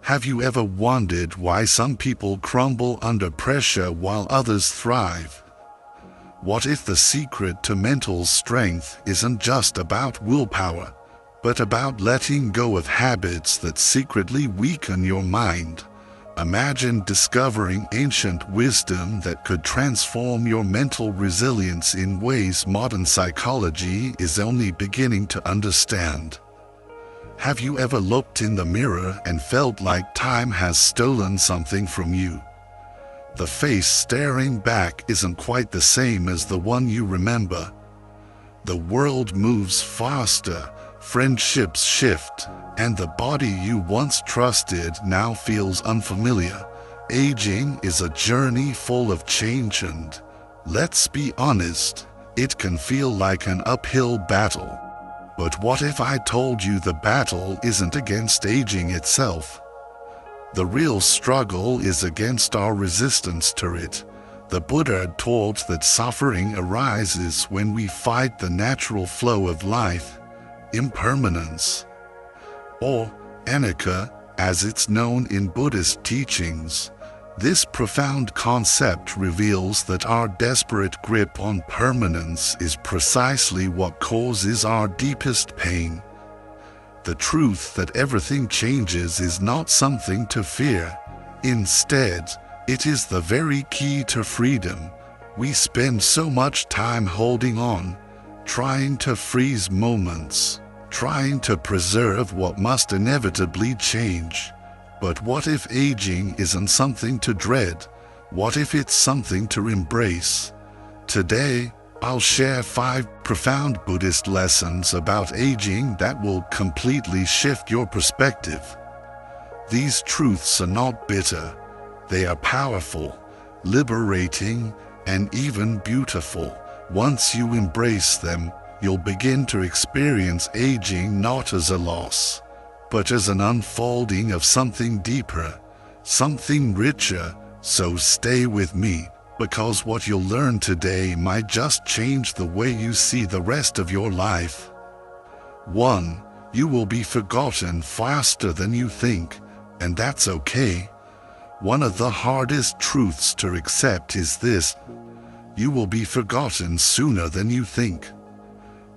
Have you ever wondered why some people crumble under pressure while others thrive? What if the secret to mental strength isn't just about willpower, but about letting go of habits that secretly weaken your mind? Imagine discovering ancient wisdom that could transform your mental resilience in ways modern psychology is only beginning to understand. Have you ever looked in the mirror and felt like time has stolen something from you? The face staring back isn't quite the same as the one you remember. The world moves faster, friendships shift, and the body you once trusted now feels unfamiliar. Aging is a journey full of change and, let's be honest, it can feel like an uphill battle. But what if I told you the battle isn't against aging itself? The real struggle is against our resistance to it. The Buddha taught that suffering arises when we fight the natural flow of life, impermanence, or anicca, as it's known in Buddhist teachings. This profound concept reveals that our desperate grip on permanence is precisely what causes our deepest pain. The truth that everything changes is not something to fear. Instead, it is the very key to freedom. We spend so much time holding on, trying to freeze moments, trying to preserve what must inevitably change. But what if aging isn't something to dread? What if it's something to embrace? Today, I'll share 5 profound Buddhist lessons about aging that will completely shift your perspective. These truths are not bitter. They are powerful, liberating, and even beautiful. Once you embrace them, you'll begin to experience aging not as a loss, but as an unfolding of something deeper, something richer. So stay with me, because what you'll learn today might just change the way you see the rest of your life. 1. You will be forgotten faster than you think, and that's okay. One of the hardest truths to accept is this: you will be forgotten sooner than you think.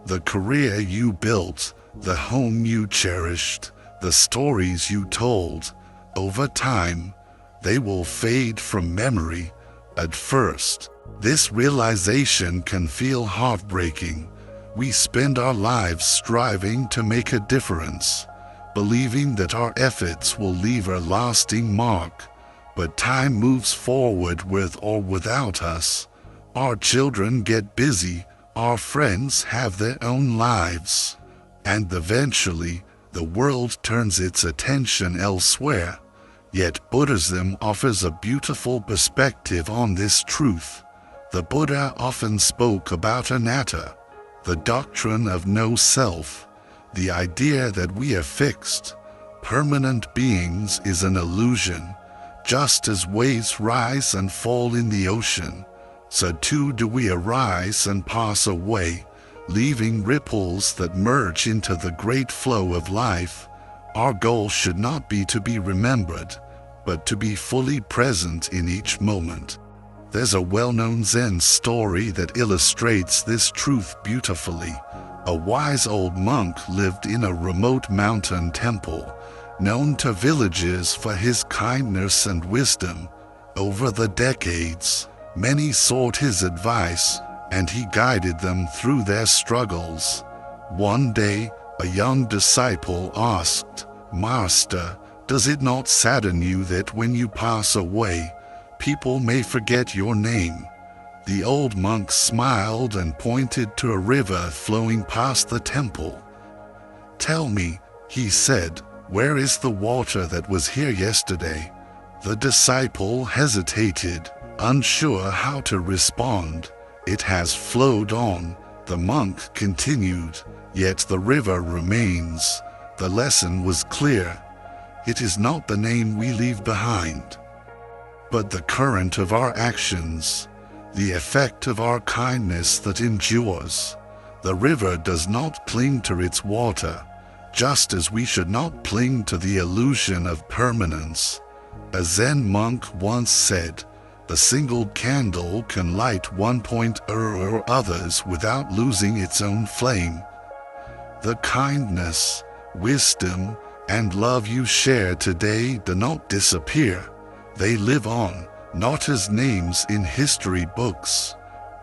The career you built, the home you cherished, the stories you told, over time, they will fade from memory. At first, this realization can feel heartbreaking. We spend our lives striving to make a difference, believing that our efforts will leave a lasting mark. But time moves forward with or without us. Our children get busy, our friends have their own lives, and eventually, the world turns its attention elsewhere. Yet Buddhism offers a beautiful perspective on this truth. The Buddha often spoke about anatta, the doctrine of no self. The idea that we are fixed, permanent beings is an illusion. Just as waves rise and fall in the ocean, so too do we arise and pass away, leaving ripples that merge into the great flow of life. Our goal should not be to be remembered, but to be fully present in each moment. There's a well-known Zen story that illustrates this truth beautifully. A wise old monk lived in a remote mountain temple, known to villagers for his kindness and wisdom. Over the decades, many sought his advice, and he guided them through their struggles. One day, a young disciple asked, "Master, does it not sadden you that when you pass away, people may forget your name?" The old monk smiled and pointed to a river flowing past the temple. "Tell me," he said, "where is the water that was here yesterday?" The disciple hesitated, unsure how to respond. "It has flowed on," the monk continued, "yet the river remains." The lesson was clear. It is not the name we leave behind, but the current of our actions, the effect of our kindness that endures. The river does not cling to its water, just as we should not cling to the illusion of permanence. A Zen monk once said, "The single candle can light 1.0 others without losing its own flame." The kindness, wisdom, and love you share today do not disappear. They live on, not as names in history books,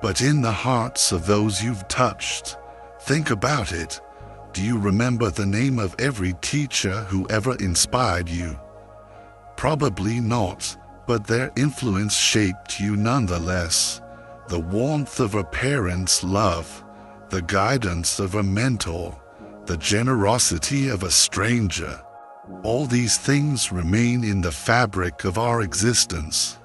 but in the hearts of those you've touched. Think about it. Do you remember the name of every teacher who ever inspired you? Probably not, but their influence shaped you nonetheless. The warmth of a parent's love, the guidance of a mentor, the generosity of a stranger. All these things remain in the fabric of our existence,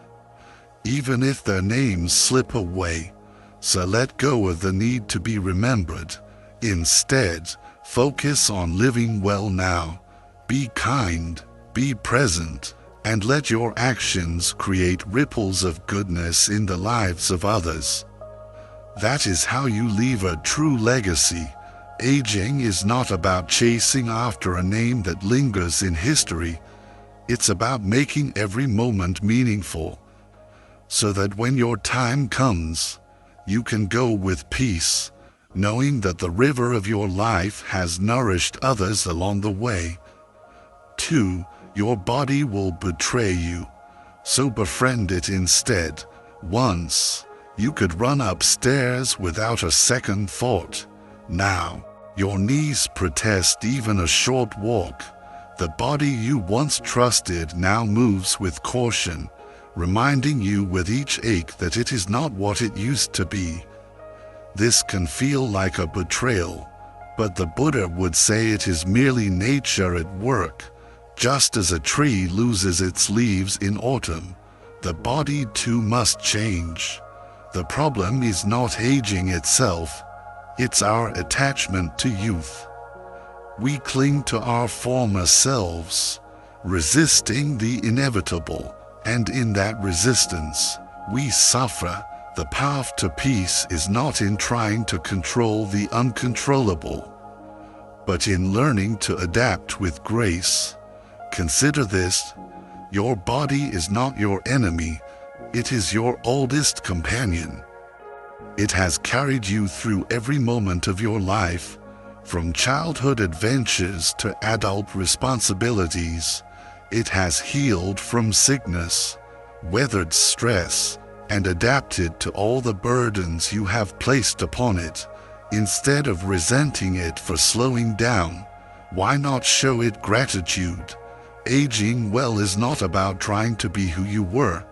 even if their names slip away. So let go of the need to be remembered. Instead, focus on living well now. Be kind, be present, and let your actions create ripples of goodness in the lives of others. That is how you leave a true legacy. Aging is not about chasing after a name that lingers in history. It's about making every moment meaningful, so that when your time comes, you can go with peace, knowing that the river of your life has nourished others along the way. 2. Your body will betray you, so befriend it instead. Once, you could run upstairs without a second thought. Now, your knees protest even a short walk. The body you once trusted now moves with caution, reminding you with each ache that it is not what it used to be. This can feel like a betrayal, but the Buddha would say it is merely nature at work. Just as a tree loses its leaves in autumn, the body too must change. The problem is not aging itself, it's our attachment to youth. We cling to our former selves, resisting the inevitable, and in that resistance, we suffer. The path to peace is not in trying to control the uncontrollable, but in learning to adapt with grace. Consider this: your body is not your enemy, it is your oldest companion. It has carried you through every moment of your life, from childhood adventures to adult responsibilities. It has healed from sickness, weathered stress, and adapted to all the burdens you have placed upon it. Instead of resenting it for slowing down, why not show it gratitude? Aging well is not about trying to be who you were.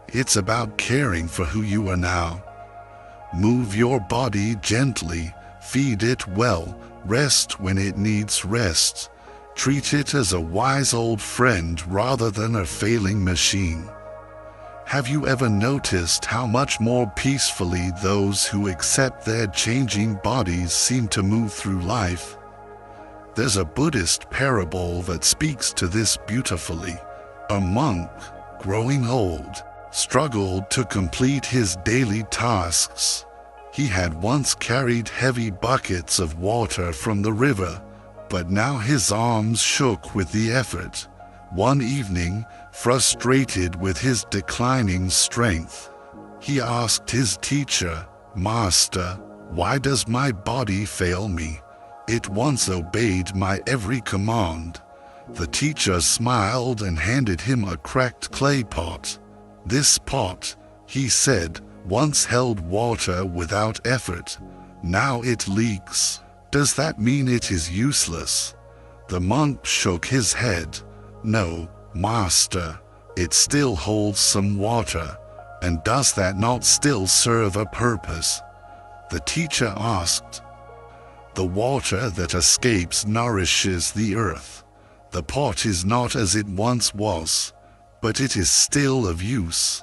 It's about caring for who you are now. Move your body gently, feed it well, rest when it needs rest. Treat it as a wise old friend rather than a failing machine. Have you ever noticed how much more peacefully those who accept their changing bodies seem to move through life? There's a Buddhist parable that speaks to this beautifully. A monk, growing old, struggled to complete his daily tasks. He had once carried heavy buckets of water from the river, but now his arms shook with the effort. One evening, frustrated with his declining strength, he asked his teacher, "Master, why does my body fail me? It once obeyed my every command." The teacher smiled and handed him a cracked clay pot. "This pot," he said, "once held water without effort. Now it leaks. Does that mean it is useless?" The monk shook his head. "No, Master, it still holds some water. And does that not still serve a purpose?" The teacher asked. "The water that escapes nourishes the earth. The pot is not as it once was, but it is still of use."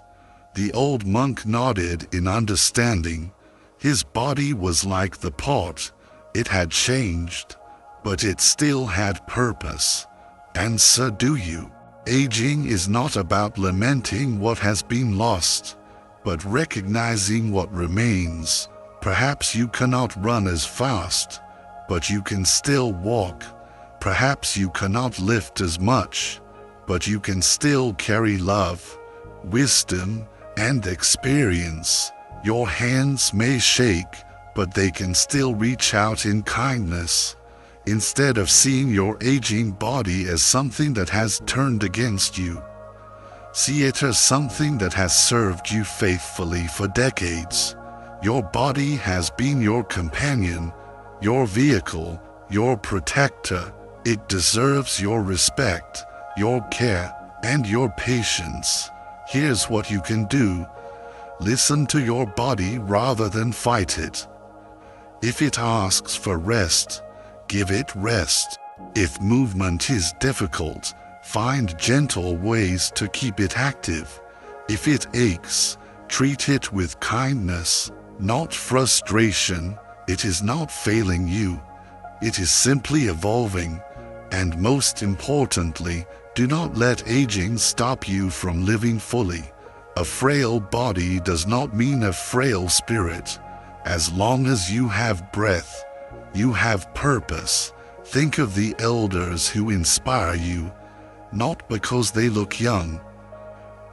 The old monk nodded in understanding. His body was like the pot. It had changed, but it still had purpose. And so do you. Aging is not about lamenting what has been lost, but recognizing what remains. Perhaps you cannot run as fast, but you can still walk. Perhaps you cannot lift as much, but you can still carry love, wisdom, and experience. Your hands may shake, but they can still reach out in kindness. Instead of seeing your aging body as something that has turned against you, see it as something that has served you faithfully for decades. Your body has been your companion, your vehicle, your protector. It deserves your respect, your care, and your patience. Here's what you can do. Listen to your body rather than fight it. If it asks for rest, give it rest. If movement is difficult, find gentle ways to keep it active. If it aches, treat it with kindness, not frustration. It is not failing you. It is simply evolving. And most importantly, do not let aging stop you from living fully. A frail body does not mean a frail spirit. As long as you have breath, you have purpose. Think of the elders who inspire you, not because they look young,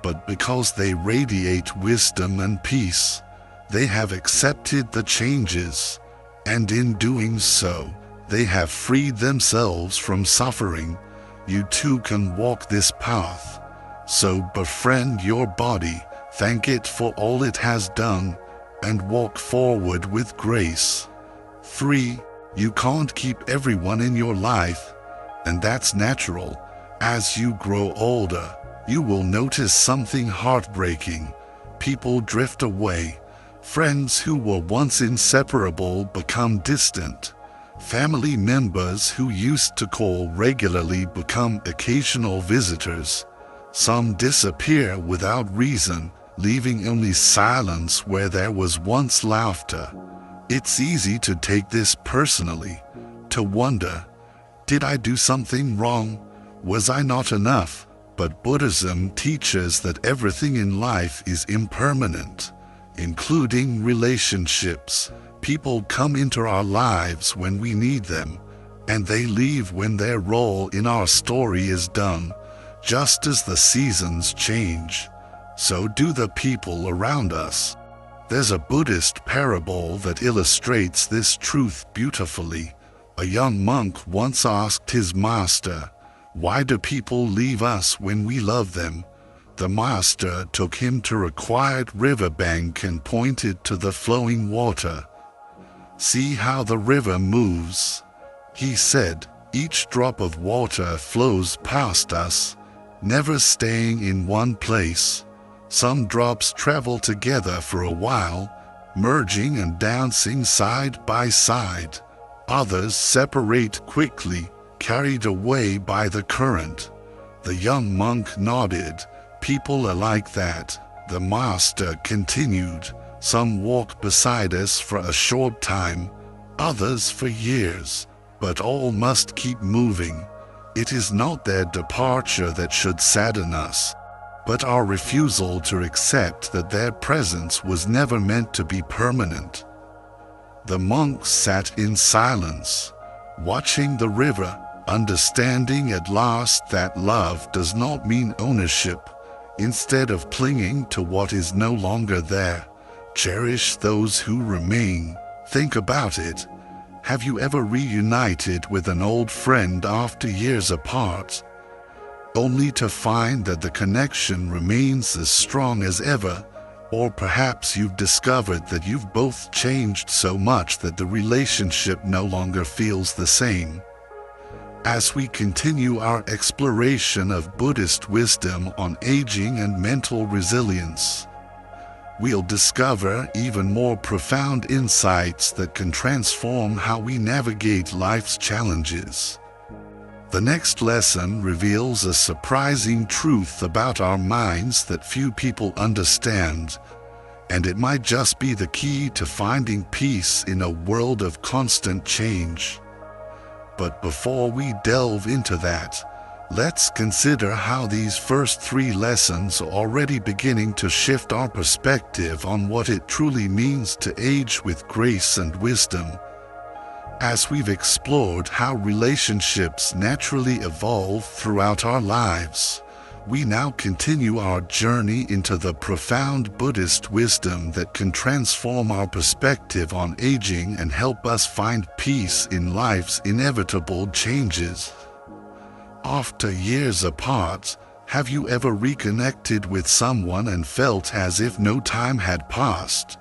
but because they radiate wisdom and peace. They have accepted the changes, and in doing so, they have freed themselves from suffering. You too can walk this path. So befriend your body, thank it for all it has done, and walk forward with grace. 3. You can't keep everyone in your life, and that's natural. As you grow older, you will notice something heartbreaking. People drift away. Friends who were once inseparable become distant. Family members who used to call regularly become occasional visitors. Some disappear without reason, leaving only silence where there was once laughter. It's easy to take this personally, to wonder, did I do something wrong? Was I not enough? But Buddhism teaches that everything in life is impermanent, including relationships. People come into our lives when we need them, and they leave when their role in our story is done. Just as the seasons change, so do the people around us. There's a Buddhist parable that illustrates this truth beautifully. A young monk once asked his master, "Why do people leave us when we love them?" The master took him to a quiet riverbank and pointed to the flowing water. "See how the river moves," he said. "Each drop of water flows past us, never staying in one place. Some drops travel together for a while, merging and dancing side by side. Others separate quickly, carried away by the current." The young monk nodded. "People are like that," the master continued. "Some walk beside us for a short time, others for years, but all must keep moving. It is not their departure that should sadden us, but our refusal to accept that their presence was never meant to be permanent." The monk sat in silence, watching the river, understanding at last that love does not mean ownership. Instead of clinging to what is no longer there, cherish those who remain. Think about it. Have you ever reunited with an old friend after years apart, only to find that the connection remains as strong as ever? Or perhaps you've discovered that you've both changed so much that the relationship no longer feels the same. As we continue our exploration of Buddhist wisdom on aging and mental resilience, we'll discover even more profound insights that can transform how we navigate life's challenges. The next lesson reveals a surprising truth about our minds that few people understand, and it might just be the key to finding peace in a world of constant change. But before we delve into that, let's consider how these first 3 lessons are already beginning to shift our perspective on what it truly means to age with grace and wisdom. As we've explored how relationships naturally evolve throughout our lives, we now continue our journey into the profound Buddhist wisdom that can transform our perspective on aging and help us find peace in life's inevitable changes. After years apart, have you ever reconnected with someone and felt as if no time had passed?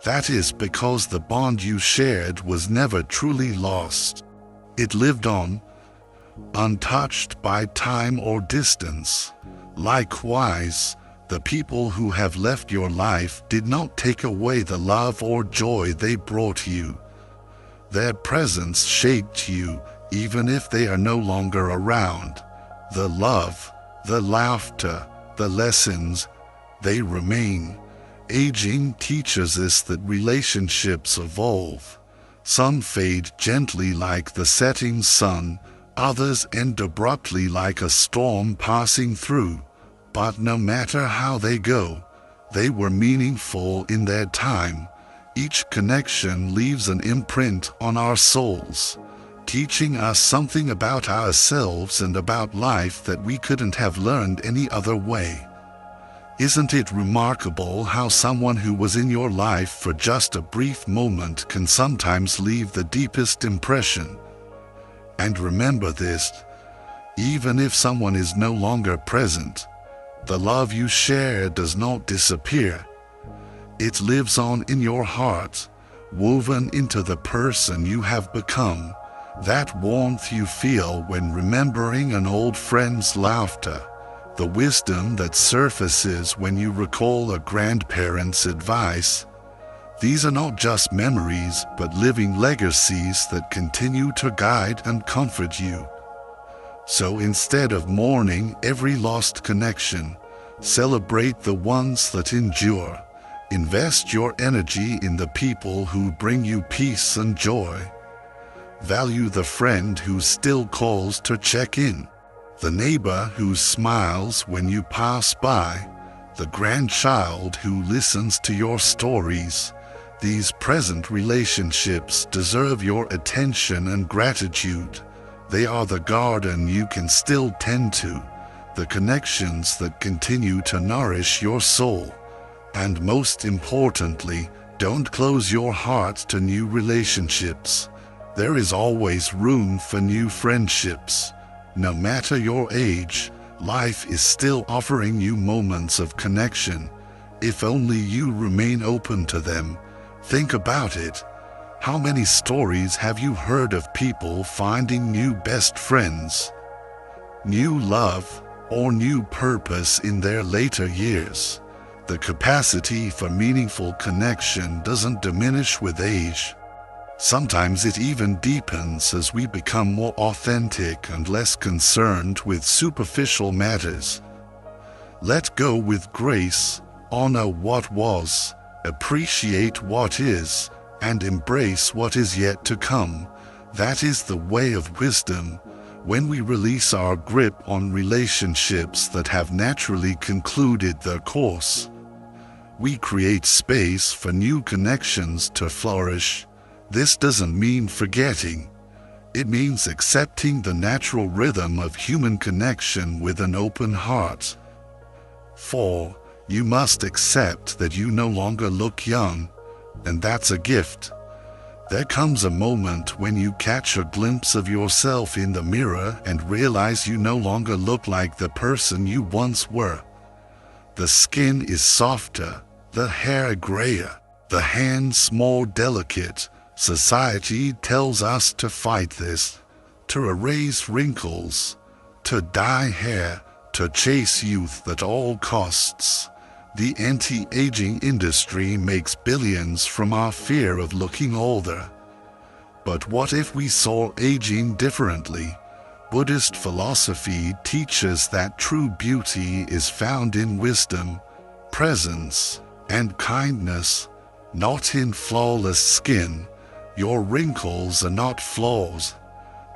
That is because the bond you shared was never truly lost. It lived on, untouched by time or distance. Likewise, the people who have left your life did not take away the love or joy they brought you. Their presence shaped you, even if they are no longer around. The love, the laughter, the lessons, they remain. Aging teaches us that relationships evolve. Some fade gently like the setting sun, others end abruptly like a storm passing through. But no matter how they go, they were meaningful in their time. Each connection leaves an imprint on our souls, teaching us something about ourselves and about life that we couldn't have learned any other way. Isn't it remarkable how someone who was in your life for just a brief moment can sometimes leave the deepest impression? And remember this, even if someone is no longer present, the love you share does not disappear. It lives on in your heart, woven into the person you have become. That warmth you feel when remembering an old friend's laughter, the wisdom that surfaces when you recall a grandparent's advice. These are not just memories, but living legacies that continue to guide and comfort you. So instead of mourning every lost connection, celebrate the ones that endure. Invest your energy in the people who bring you peace and joy. Value the friend who still calls to check in, the neighbor who smiles when you pass by, the grandchild who listens to your stories. These present relationships deserve your attention and gratitude. They are the garden you can still tend to, the connections that continue to nourish your soul. And most importantly, don't close your heart to new relationships. There is always room for new friendships. No matter your age, life is still offering you moments of connection, if only you remain open to them. Think about it. How many stories have you heard of people finding new best friends, new love, or new purpose in their later years? The capacity for meaningful connection doesn't diminish with age. Sometimes it even deepens as we become more authentic and less concerned with superficial matters. Let go with grace, honor what was, appreciate what is, and embrace what is yet to come. That is the way of wisdom. When we release our grip on relationships that have naturally concluded their course, we create space for new connections to flourish. This doesn't mean forgetting. It means accepting the natural rhythm of human connection with an open heart. 4. You must accept that you no longer look young, and that's a gift. There comes a moment when you catch a glimpse of yourself in the mirror and realize you no longer look like the person you once were. The skin is softer, the hair grayer, the hands more delicate. Society tells us to fight this, to erase wrinkles, to dye hair, to chase youth at all costs. The anti-aging industry makes billions from our fear of looking older. But what if we saw aging differently? Buddhist philosophy teaches that true beauty is found in wisdom, presence, and kindness, not in flawless skin. Your wrinkles are not flaws.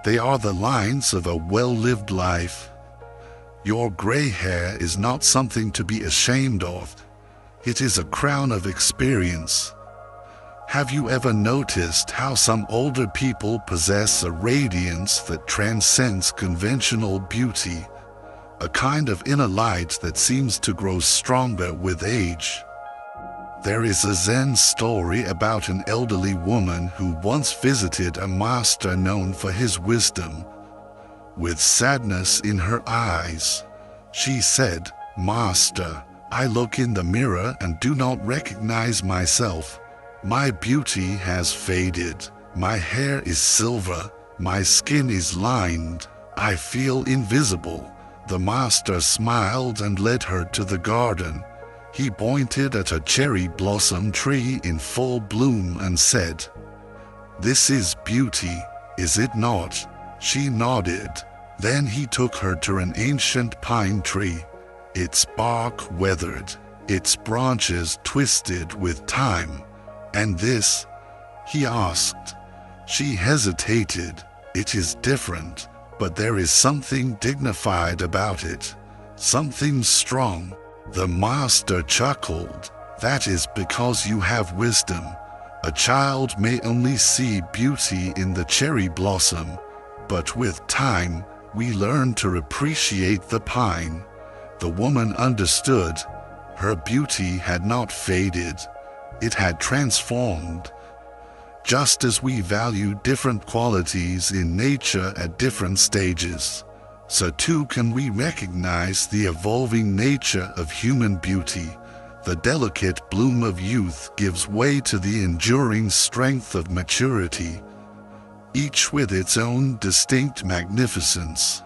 They are the lines of a well-lived life. Your gray hair is not something to be ashamed of. It is a crown of experience. Have you ever noticed how some older people possess a radiance that transcends conventional beauty, a kind of inner light that seems to grow stronger with age? There is a Zen story about an elderly woman who once visited a master known for his wisdom. With sadness in her eyes, she said, "Master, I look in the mirror and do not recognize myself. My beauty has faded. My hair is silver. My skin is lined. I feel invisible." The master smiled and led her to the garden. He pointed at a cherry blossom tree in full bloom and said, "This is beauty, is it not?" She nodded. Then he took her to an ancient pine tree, its bark weathered, its branches twisted with time. "And this?" he asked. She hesitated. "It is different, but there is something dignified about it, something strong." The master chuckled. "That is because you have wisdom. A child may only see beauty in the cherry blossom, but with time, we learn to appreciate the pine." The woman understood. Her beauty had not faded. It had transformed. Just as we value different qualities in nature at different stages, so too can we recognize the evolving nature of human beauty. The delicate bloom of youth gives way to the enduring strength of maturity, each with its own distinct magnificence.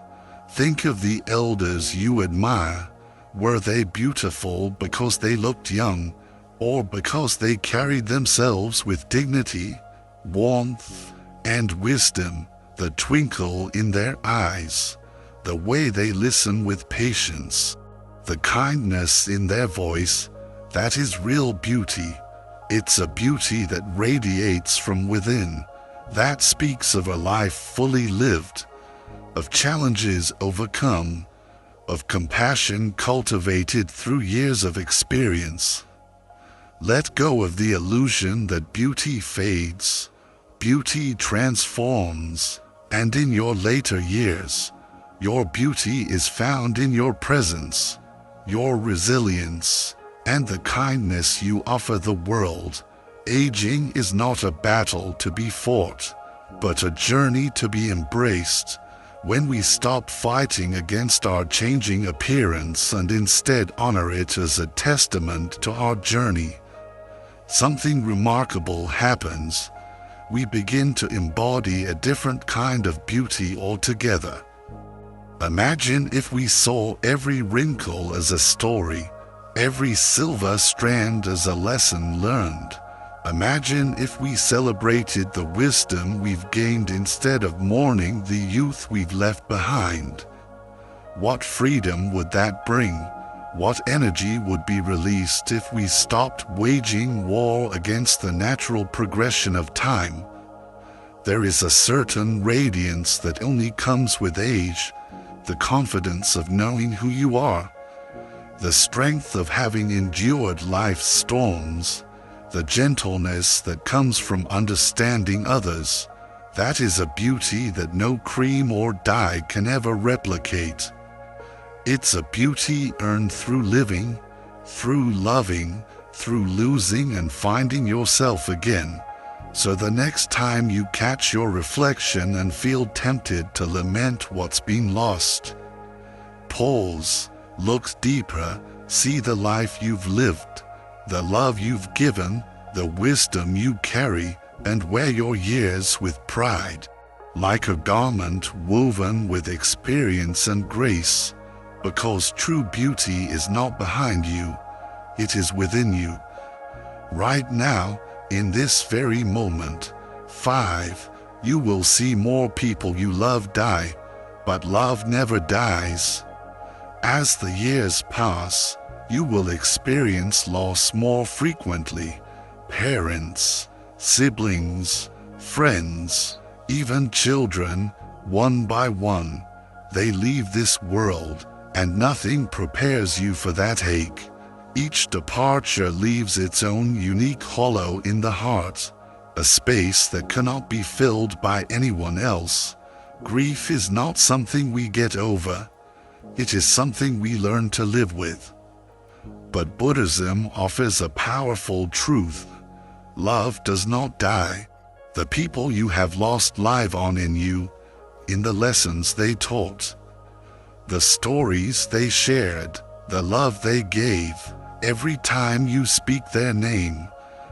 Think of the elders you admire. Were they beautiful because they looked young, or because they carried themselves with dignity, warmth, and wisdom? The twinkle in their eyes, the way they listen with patience, the kindness in their voice, that is real beauty. It's a beauty that radiates from within, that speaks of a life fully lived, of challenges overcome, of compassion cultivated through years of experience. Let go of the illusion that beauty fades. Beauty transforms, and in your later years, your beauty is found in your presence, your resilience, and the kindness you offer the world. Aging is not a battle to be fought, but a journey to be embraced. When we stop fighting against our changing appearance and instead honor it as a testament to our journey, something remarkable happens. We begin to embody a different kind of beauty altogether. Imagine if we saw every wrinkle as a story, every silver strand as a lesson learned. Imagine if we celebrated the wisdom we've gained instead of mourning the youth we've left behind. What freedom would that bring? What energy would be released if we stopped waging war against the natural progression of time? There is a certain radiance that only comes with age, the confidence of knowing who you are, the strength of having endured life's storms, the gentleness that comes from understanding others. That is a beauty that no cream or dye can ever replicate. It's a beauty earned through living, through loving, through losing and finding yourself again. So the next time you catch your reflection and feel tempted to lament what's been lost, pause, look deeper, see the life you've lived, the love you've given, the wisdom you carry, and wear your years with pride, like a garment woven with experience and grace, because true beauty is not behind you, it is within you. Right now, in this very moment, 5, you will see more people you love die, but love never dies. As the years pass, you will experience loss more frequently. Parents, siblings, friends, even children, one by one, they leave this world, and nothing prepares you for that ache. Each departure leaves its own unique hollow in the heart, a space that cannot be filled by anyone else. Grief is not something we get over. It is something we learn to live with. But Buddhism offers a powerful truth. Love does not die. The people you have lost live on in you, in the lessons they taught, the stories they shared, the love they gave. Every time you speak their name,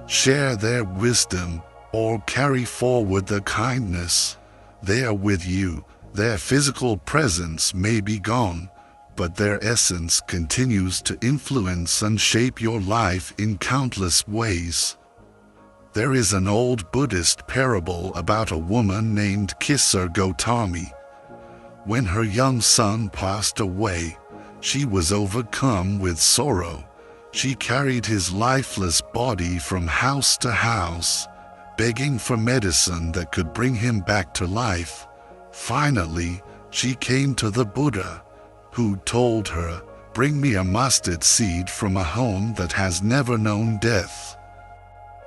share their wisdom, or carry forward the kindness, they are with you. Their physical presence may be gone, but their essence continues to influence and shape your life in countless ways. There is an old Buddhist parable about a woman named Kisar Gotami. When her young son passed away, she was overcome with sorrow. She carried his lifeless body from house to house, begging for medicine that could bring him back to life. Finally, she came to the Buddha, who told her, "Bring me a mustard seed from a home that has never known death."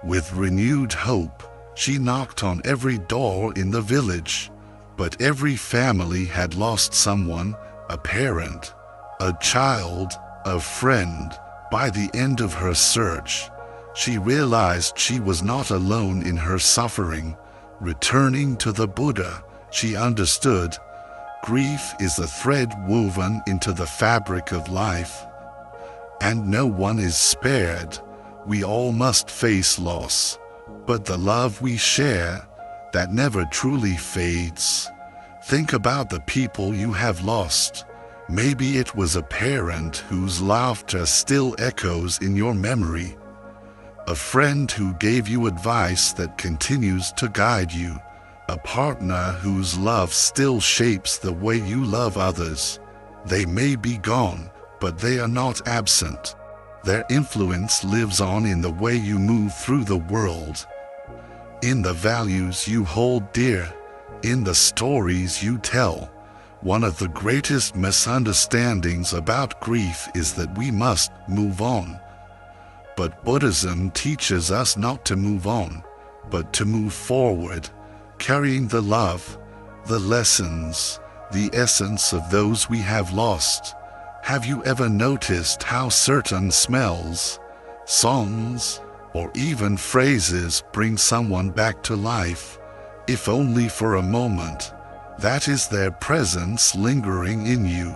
With renewed hope, she knocked on every door in the village, but every family had lost someone, a parent, a child, a friend. By the end of her search, she realized she was not alone in her suffering. Returning to the Buddha, she understood, grief is a thread woven into the fabric of life, and no one is spared. We all must face loss, but the love we share, that never truly fades. Think about the people you have lost. Maybe it was a parent whose laughter still echoes in your memory, a friend who gave you advice that continues to guide you, a partner whose love still shapes the way you love others. They may be gone, but they are not absent. Their influence lives on in the way you move through the world, in the values you hold dear, in the stories you tell. One of the greatest misunderstandings about grief is that we must move on. But Buddhism teaches us not to move on, but to move forward, carrying the love, the lessons, the essence of those we have lost. Have you ever noticed how certain smells, songs, or even phrases bring someone back to life, if only for a moment? That is their presence lingering in you,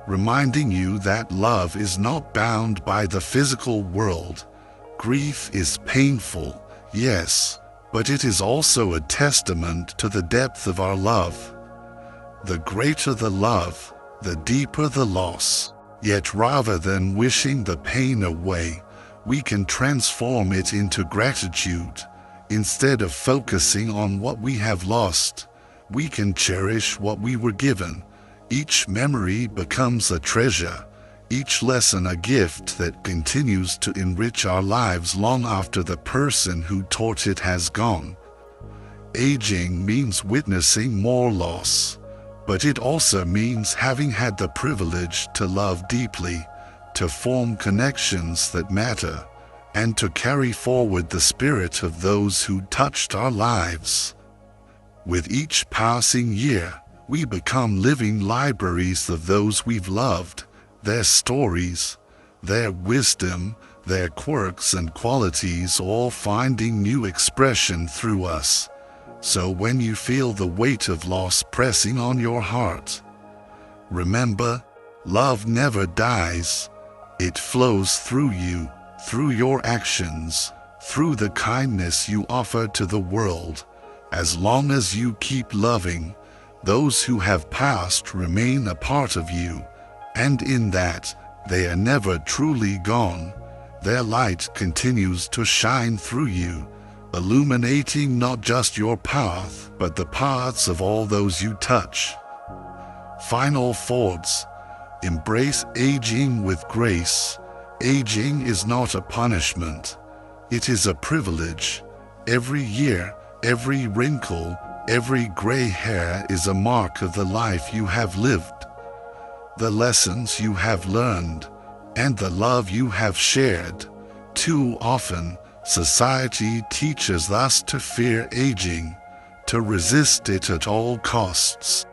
reminding you that love is not bound by the physical world. Grief is painful, yes, but it is also a testament to the depth of our love. The greater the love, the deeper the loss. Yet rather than wishing the pain away, we can transform it into gratitude. Instead of focusing on what we have lost, we can cherish what we were given. Each memory becomes a treasure, each lesson a gift that continues to enrich our lives long after the person who taught it has gone. Aging means witnessing more loss, but it also means having had the privilege to love deeply, to form connections that matter, and to carry forward the spirit of those who touched our lives. With each passing year, we become living libraries of those we've loved, their stories, their wisdom, their quirks and qualities all finding new expression through us. So when you feel the weight of loss pressing on your heart, remember, love never dies. It flows through you, through your actions, through the kindness you offer to the world. As long as you keep loving, those who have passed remain a part of you, and in that, they are never truly gone. Their light continues to shine through you, illuminating not just your path, but the paths of all those you touch. Final thoughts. Embrace aging with grace. Aging is not a punishment. It is a privilege. Every year, every wrinkle, every gray hair is a mark of the life you have lived, the lessons you have learned, and the love you have shared. Too often, society teaches us to fear aging, to resist it at all costs,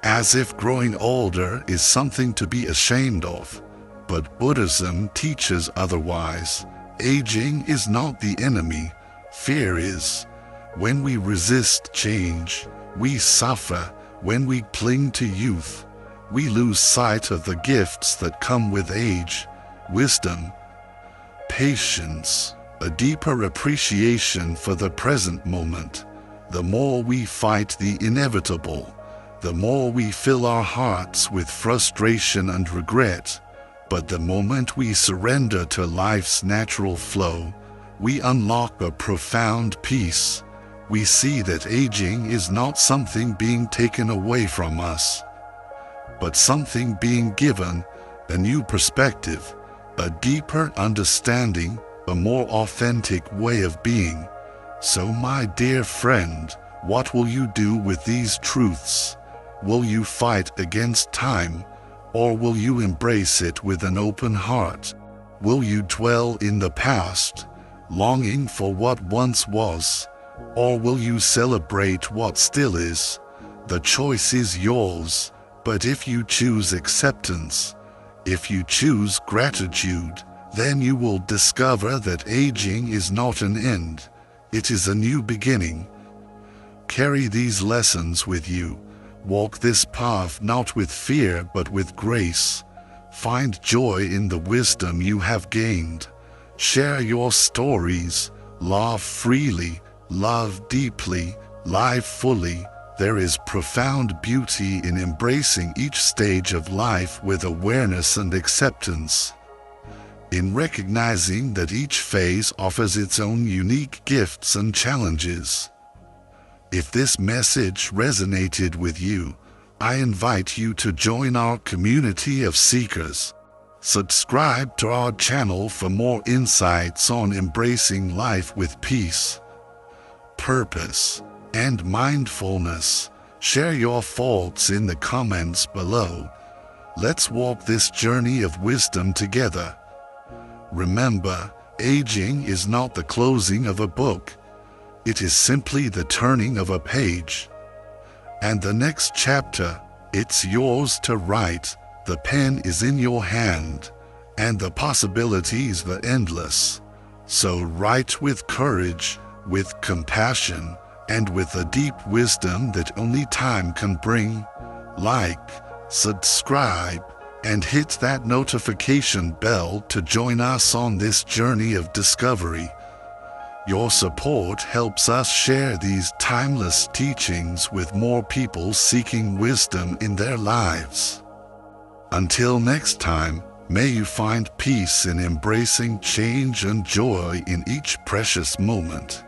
as if growing older is something to be ashamed of. But Buddhism teaches otherwise. Aging is not the enemy, fear is. When we resist change, we suffer. When we cling to youth, we lose sight of the gifts that come with age: wisdom, patience, a deeper appreciation for the present moment. The more we fight the inevitable, the more we fill our hearts with frustration and regret. But the moment we surrender to life's natural flow, we unlock a profound peace. We see that aging is not something being taken away from us, but something being given, a new perspective, a deeper understanding, a more authentic way of being. So, my dear friend, what will you do with these truths? Will you fight against time, or will you embrace it with an open heart? Will you dwell in the past, longing for what once was, or will you celebrate what still is? The choice is yours, but if you choose acceptance, if you choose gratitude, then you will discover that aging is not an end, it is a new beginning. Carry these lessons with you. Walk this path not with fear but with grace. Find joy in the wisdom you have gained. Share your stories, laugh freely, love deeply, live fully. There is profound beauty in embracing each stage of life with awareness and acceptance, in recognizing that each phase offers its own unique gifts and challenges. If this message resonated with you, I invite you to join our community of seekers. Subscribe to our channel for more insights on embracing life with peace, purpose, and mindfulness. Share your thoughts in the comments below. Let's walk this journey of wisdom together. Remember, aging is not the closing of a book. It is simply the turning of a page. And the next chapter, it's yours to write. The pen is in your hand, and the possibilities are endless. So write with courage, with compassion, and with a deep wisdom that only time can bring. Like, subscribe, and hit that notification bell to join us on this journey of discovery. Your support helps us share these timeless teachings with more people seeking wisdom in their lives. Until next time, may you find peace in embracing change and joy in each precious moment.